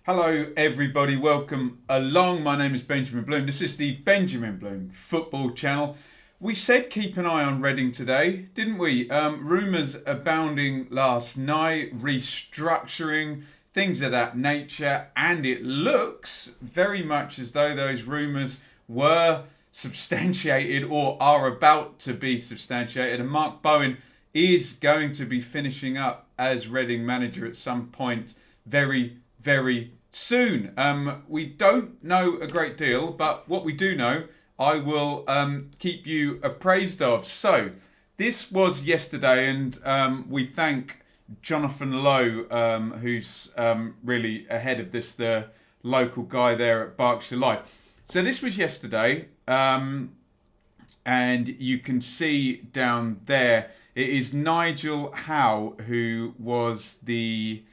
Hello everybody, welcome along. My name is Benjamin Bloom. This is the Benjamin Bloom Football Channel. We said keep an eye on Reading today, didn't we? Rumours abounding last night, restructuring, things of that nature, and it looks very much as though those rumours were substantiated or are about to be substantiated, and Mark Bowen is going to be finishing up as Reading manager at some point very soon. We don't know a great deal, but what we do know, I will keep you appraised of. So, this was yesterday, and we thank Jonathan Lowe, who's really ahead of this, the local guy there at Berkshire Live. So, this was yesterday, and you can see down there, it is Nigel Howe, who was the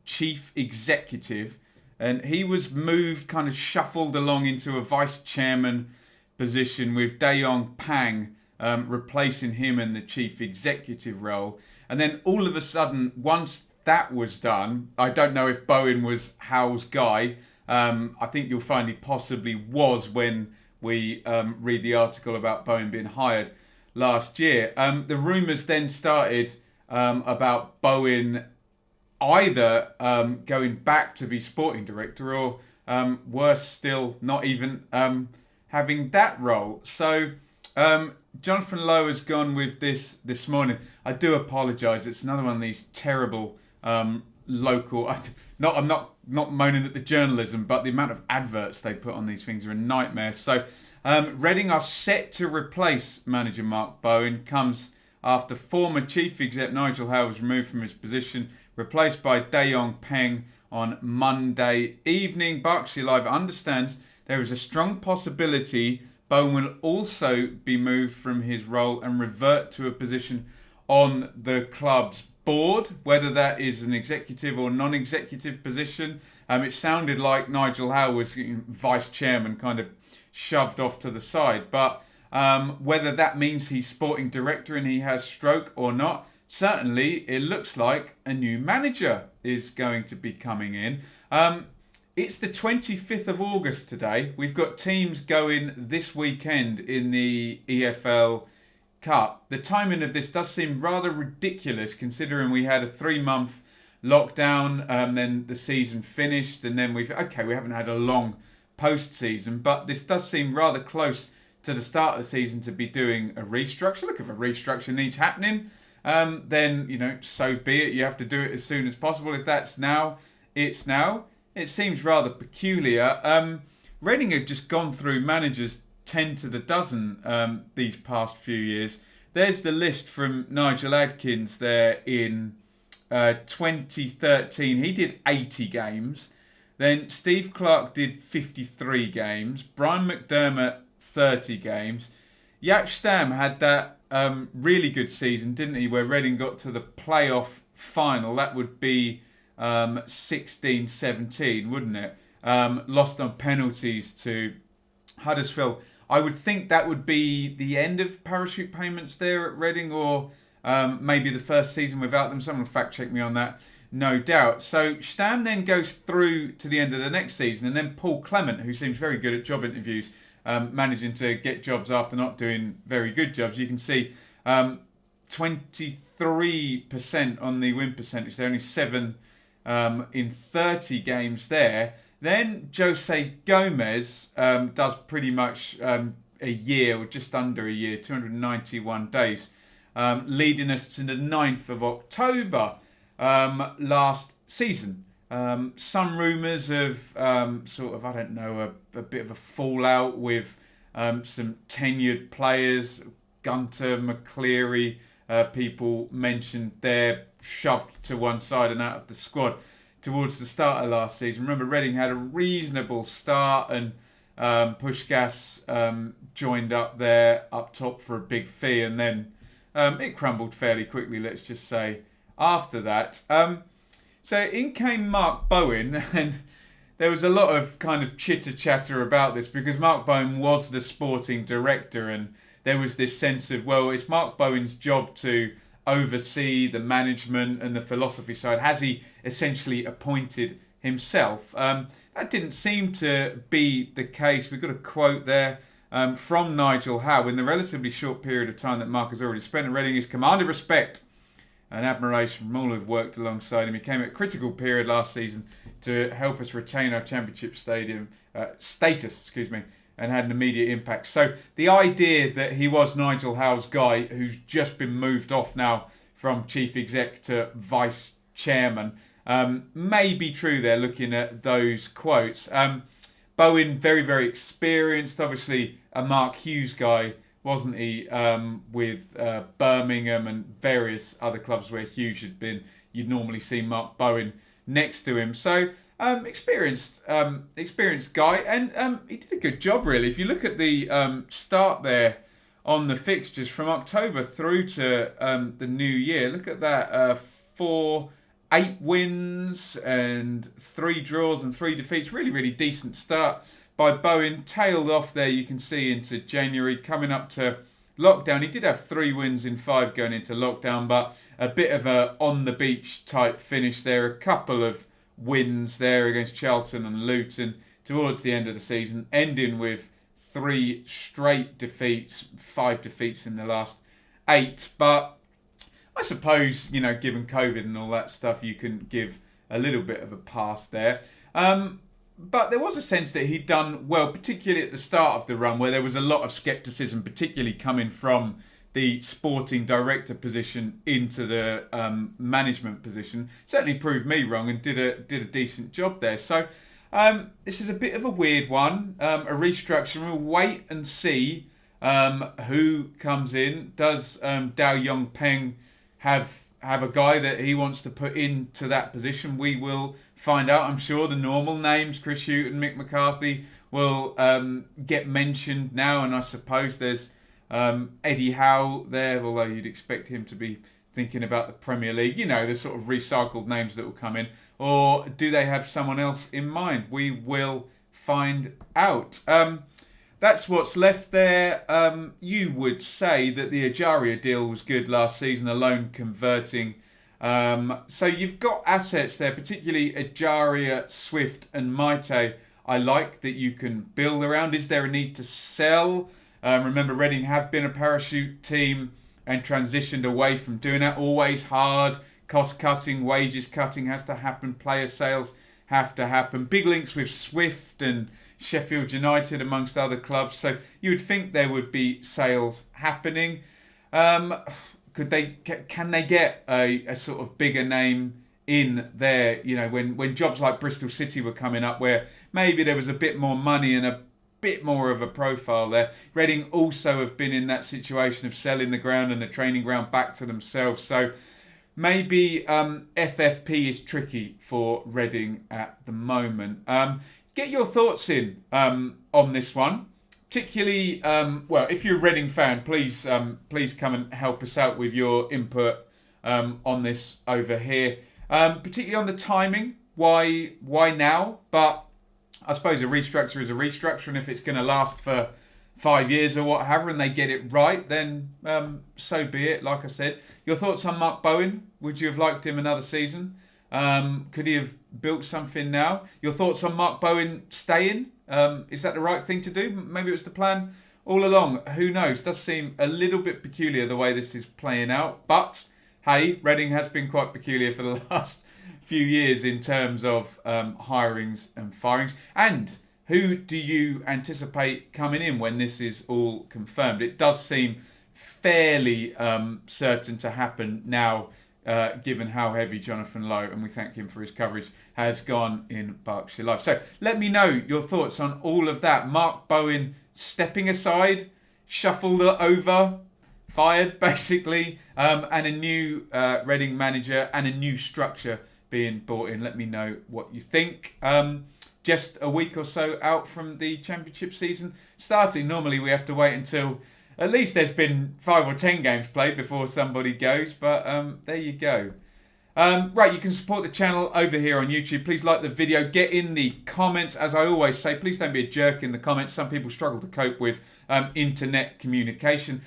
chief executive, and he was moved, kind of shuffled along into a vice chairman position with Dayon Pang replacing him in the chief executive role. And then all of a sudden, once that was done, I don't know if Bowen was Howe's guy. I think you'll find he possibly was when we read the article about Bowen being hired last year. The rumours then started about Bowen either going back to be sporting director or worse still, not even having that role. So Jonathan Lowe has gone with this morning. I do apologise. It's another one of these terrible local. I'm not moaning at the journalism, but the amount of adverts they put on these things are a nightmare. So Reading are set to replace manager Mark Bowen. Comes after former chief exec Nigel Howe was removed from his position, replaced by Dayon Peng on Monday evening. Berkshire Live understands there is a strong possibility Bowen will also be moved from his role and revert to a position on the club's board, whether that is an executive or non-executive position. It sounded like Nigel Howe was vice chairman, kind of shoved off to the side, but whether that means he's sporting director and he has stroke or not, certainly it looks like a new manager is going to be coming in. It's the 25th of August today. We've got teams going this weekend in the EFL Cup. The timing of this does seem rather ridiculous considering we had a 3-month lockdown, then the season finished, and then we haven't had a long post-season, but this does seem rather close to the start of the season to be doing a restructure. Look, if a restructure needs happening, then, so be it. You have to do it as soon as possible. If that's now, it's now. It seems rather peculiar. Reading have just gone through managers 10 to the dozen these past few years. There's the list from Nigel Adkins there in 2013. He did 80 games. Then Steve Clarke did 53 games. Brian McDermott, 30 games. Jaap Stam had that really good season, didn't he, where Reading got to the playoff final. That would be 16-17, wouldn't it? Lost on penalties to Huddersfield. I would think that would be the end of parachute payments there at Reading, or maybe the first season without them. Someone fact check me on that, no doubt. So Stam then goes through to the end of the next season, and then Paul Clement, who seems very good at job interviews, managing to get jobs after not doing very good jobs. You can see 23% on the win percentage. They're only 7 in 30 games there. Then Jose Gomez does pretty much a year, or just under a year, 291 days, leading us to the 9th of October last season. Some rumours of a bit of a fallout with some tenured players. Gunter, McCleary, people mentioned they're shoved to one side and out of the squad towards the start of last season. Remember, Reading had a reasonable start, and Pushkas joined up there up top for a big fee, and then it crumbled fairly quickly, let's just say, after that. So in came Mark Bowen, and there was a lot of kind of chitter-chatter about this because Mark Bowen was the sporting director, and there was this sense of, well, it's Mark Bowen's job to oversee the management and the philosophy side. Has he essentially appointed himself. That didn't seem to be the case. We've got a quote there from Nigel Howe. In the relatively short period of time that Mark has already spent at Reading, he's commanded respect and admiration from all who've worked alongside him. He came at a critical period last season to help us retain our championship status, and had an immediate impact. So the idea that he was Nigel Howe's guy, who's just been moved off now from chief exec to vice chairman, may be true there, looking at those quotes. Bowen, very, very experienced, obviously a Mark Hughes guy, wasn't he, with Birmingham and various other clubs where Hughes had been. You'd normally see Mark Bowen next to him. So experienced guy, and he did a good job, really. If you look at the start there on the fixtures from October through to the new year, look at that, 8 wins and 3 draws and 3 defeats. Really, really decent start by Bowen. Tailed off there, you can see, into January, coming up to lockdown. He did have 3 wins in 5 going into lockdown, but a bit of a on-the-beach type finish there. A couple of wins there against Charlton and Luton towards the end of the season, ending with 3 straight defeats, 5 defeats in the last 8. But I suppose, given COVID and all that stuff, you can give a little bit of a pass there. But there was a sense that he'd done well, particularly at the start of the run, where there was a lot of scepticism, particularly coming from the sporting director position into the management position. Certainly proved me wrong and did a decent job there. So this is a bit of a weird one, a restructure. We'll wait and see who comes in. Does Dao Yong Peng have a guy that he wants to put into that position? We will find out. I'm sure the normal names, Chris Hute and Mick McCarthy, will get mentioned now, and I suppose there's Eddie Howe there, although you'd expect him to be thinking about the Premier League, the sort of recycled names that will come in. Or do they have someone else in mind? We will find out. That's what's left there. You would say that the Ajaria deal was good last season, alone converting. So you've got assets there, particularly Ajaria, Swift and Maite. I like that you can build around. Is there a need to sell? Remember, Reading have been a parachute team and transitioned away from doing that. Always hard. Cost cutting, wages cutting has to happen. Player sales have to happen. Big links with Swift and Sheffield United, amongst other clubs. So you would think there would be sales happening. Can they get a sort of bigger name in there? When jobs like Bristol City were coming up, where maybe there was a bit more money and a bit more of a profile there. Reading also have been in that situation of selling the ground and the training ground back to themselves. So maybe FFP is tricky for Reading at the moment. Get your thoughts in on this one. Particularly, if you're a Reading fan, please come and help us out with your input on this over here. Particularly on the timing. Why now? But I suppose a restructure is a restructure, and if it's going to last for 5 years or whatever, and they get it right, then so be it. Like I said, your thoughts on Mark Bowen? Would you have liked him another season? Could he have built something now? Your thoughts on Mark Bowen staying? Is that the right thing to do? Maybe it was the plan all along. Who knows? Does seem a little bit peculiar the way this is playing out. But hey, Reading has been quite peculiar for the last few years in terms of hirings and firings. And who do you anticipate coming in when this is all confirmed? It does seem fairly certain to happen now, given how heavy Jonathan Lowe, and we thank him for his coverage, has gone in Berkshire Live. So let me know your thoughts on all of that. Mark Bowen stepping aside, shuffled over, fired basically, and a new Reading manager and a new structure being brought in. Let me know what you think. Just a week or so out from the championship season starting. Normally we have to wait until at least there's been 5 or 10 games played before somebody goes, but there you go. Right, you can support the channel over here on YouTube. Please like the video, get in the comments. As I always say, please don't be a jerk in the comments. Some people struggle to cope with internet communication.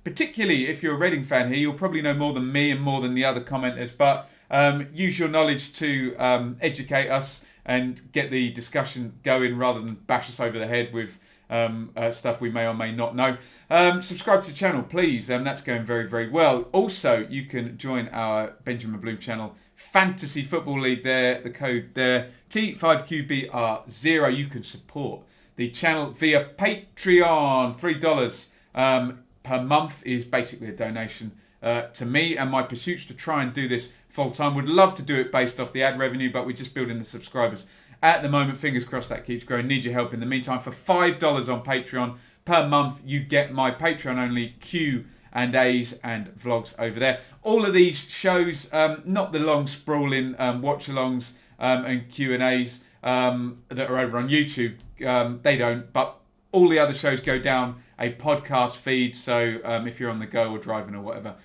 Particularly if you're a Reading fan here, you'll probably know more than me and more than the other commenters, but Use your knowledge to educate us and get the discussion going rather than bash us over the head with stuff we may or may not know. Subscribe to the channel, please. That's going very, very well. Also, you can join our Benjamin Bloom channel Fantasy Football League there. The code there, T5QBR0. You can support the channel via Patreon. $3 per month is basically a donation to me and my pursuits to try and do this full time. Would love to do it based off the ad revenue, but we're just building the subscribers at the moment. Fingers crossed that keeps growing. Need your help in the meantime. For $5 on Patreon per month, you get my Patreon only Q&As and vlogs over there. All of these shows, not the long sprawling watch-alongs and Q&As that are over on YouTube. They don't, but all the other shows go down a podcast feed. So if you're on the go or driving or whatever,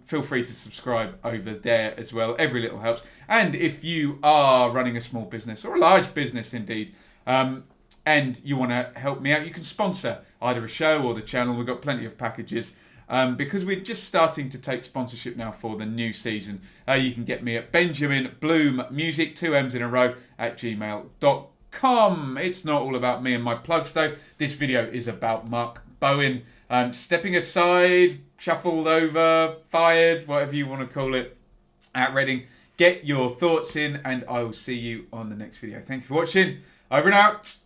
feel free to subscribe over there as well. Every little helps. And if you are running a small business or a large business indeed, and you want to help me out, you can sponsor either a show or the channel. We've got plenty of packages because we're just starting to take sponsorship now for the new season. You can get me at Benjamin Bloom Music, 2 M's in a row, at gmail.com. It's not all about me and my plugs though. This video is about Mark Bowen stepping aside, shuffled over, fired, whatever you want to call it, at Reading. Get your thoughts in and I will see you on the next video. Thank you for watching. Over and out.